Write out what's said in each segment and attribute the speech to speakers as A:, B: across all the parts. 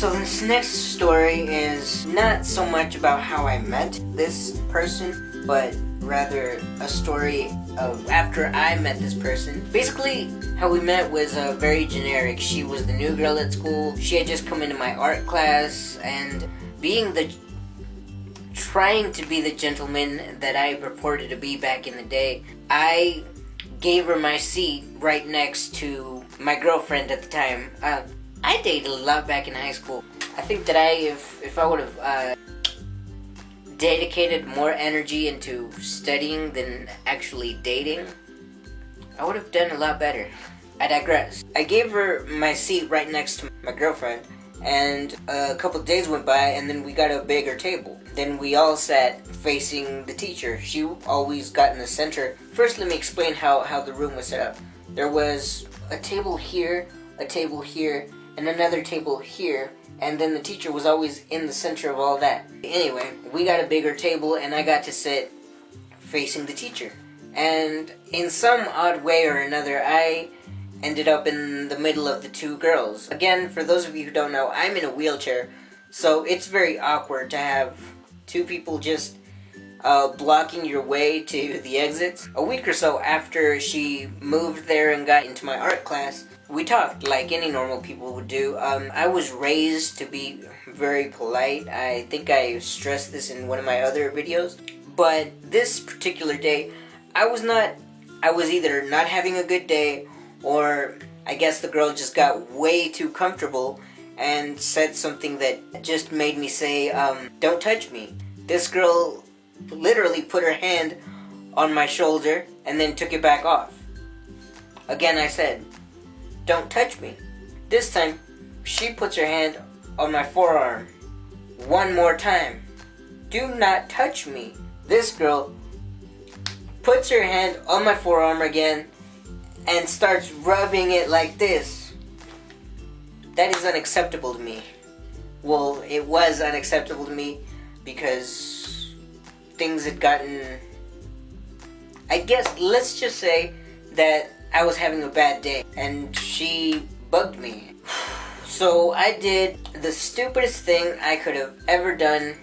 A: So this next story is not so much about how I met this person, but rather a story of after I met this person. Basically, how we met was very generic. She was the new girl at school. She had just come into my art class, and trying to be the gentleman that I purported to be back in the day, I gave her my seat right next to my girlfriend at the time. I dated a lot back in high school. I think that if I would have dedicated more energy into studying than actually dating, I would have done a lot better. I digress. I gave her my seat right next to my girlfriend, and a couple of days went by, and then we got a bigger table. Then we all sat facing the teacher. She always got in the center. First, let me explain how the room was set up. There was a table here, and another table here, and then the teacher was always in the center of all that. Anyway, we got a bigger table, and I got to sit facing the teacher. And in some odd way or another, I ended up in the middle of the two girls. Again, for those of you who don't know, I'm in a wheelchair, so it's very awkward to have two people just blocking your way to the exits. A week or so after she moved there and got into my art class, we talked like any normal people would do. I was raised to be very polite. I think I stressed this in one of my other videos. But this particular day, I was either not having a good day, or I guess the girl just got way too comfortable and said something that just made me say, don't touch me. This girl literally put her hand on my shoulder and then took it back off. Again, I said, don't touch me. This time, she puts her hand on my forearm. One more time. Do not touch me. This girl puts her hand on my forearm again and starts rubbing it like this. That is unacceptable to me. Well, it was unacceptable to me because things had gotten... I guess, let's just say that I was having a bad day, and she bugged me. So I did the stupidest thing I could have ever done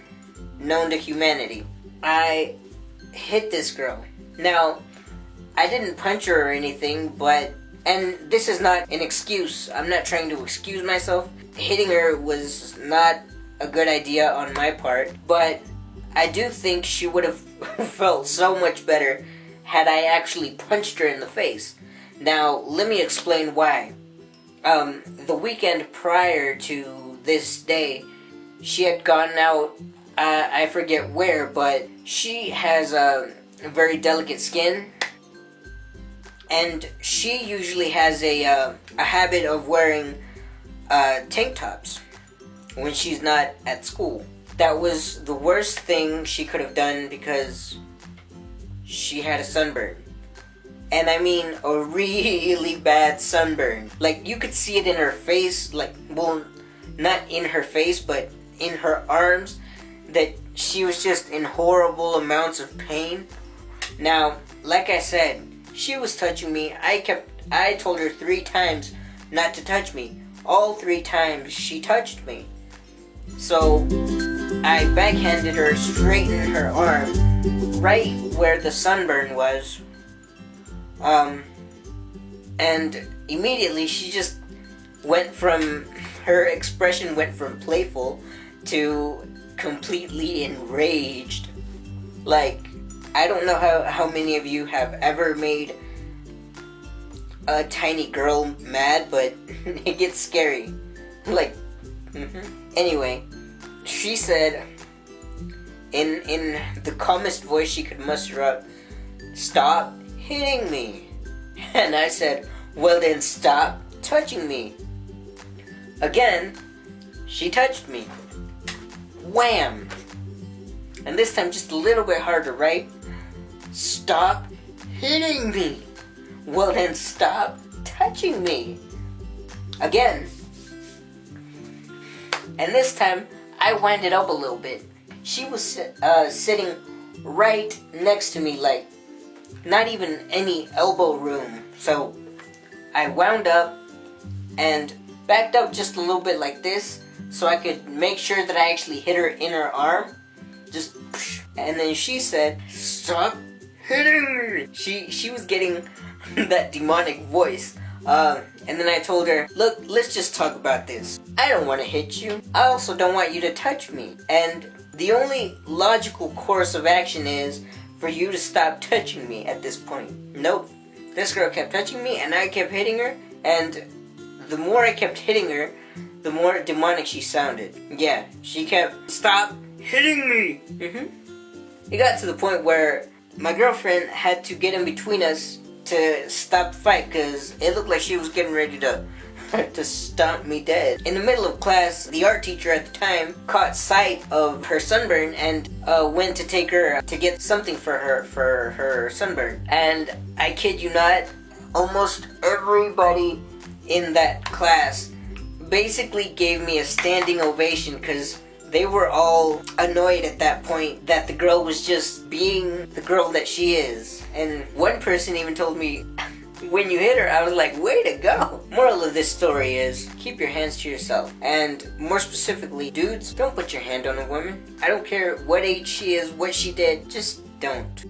A: known to humanity. I hit this girl. Now, I didn't punch her or anything, and this is not an excuse. I'm not trying to excuse myself. Hitting her was not a good idea on my part, but I do think she would have felt so much better had I actually punched her in the face. Now, let me explain why. The weekend prior to this day, she had gone out, I forget where, but she has a very delicate skin, and she usually has a habit of wearing tank tops when she's not at school. That was the worst thing she could have done because she had a sunburn. And I mean a really bad sunburn. Like, you could see it in her face, like, well, not in her face, but in her arms, that she was just in horrible amounts of pain. Now, like I said, she was touching me. I told her 3 times not to touch me. All 3 times she touched me. So, I backhanded her straight in her arm, right where the sunburn was. And immediately she just her expression went from playful to completely enraged. Like, I don't know how many of you have ever made a tiny girl mad, but it gets scary. Like, Anyway, she said, in the calmest voice she could muster up, "Stop hitting me." And I said, "Well then stop touching me." Again, she touched me. Wham! And this time just a little bit harder, right? "Stop hitting me." Well then stop touching me. Again. And this time, I wound it up a little bit. She was sitting right next to me, like, not even any elbow room. So, I wound up and backed up just a little bit like this, so I could make sure that I actually hit her in her arm. Just, and then she said, "Stop hitting me." She was getting that demonic voice. And then I told her, "Look, let's just talk about this. I don't want to hit you. I also don't want you to touch me. And the only logical course of action is for you to stop touching me at this point." Nope. This girl kept touching me and I kept hitting her. And the more I kept hitting her, the more demonic she sounded. Yeah, she kept, "Stop hitting me." It got to the point where my girlfriend had to get in between us to stop the fight because it looked like she was getting ready to stomp me dead. In the middle of class, the art teacher at the time caught sight of her sunburn and went to take her to get something for her sunburn. And I kid you not, almost everybody in that class basically gave me a standing ovation because they were all annoyed at that point that the girl was just being the girl that she is. And one person even told me, "When you hit her," I was like, "Way to go." Moral of this story is, keep your hands to yourself. And more specifically, dudes, don't put your hand on a woman. I don't care what age she is, what she did, just don't.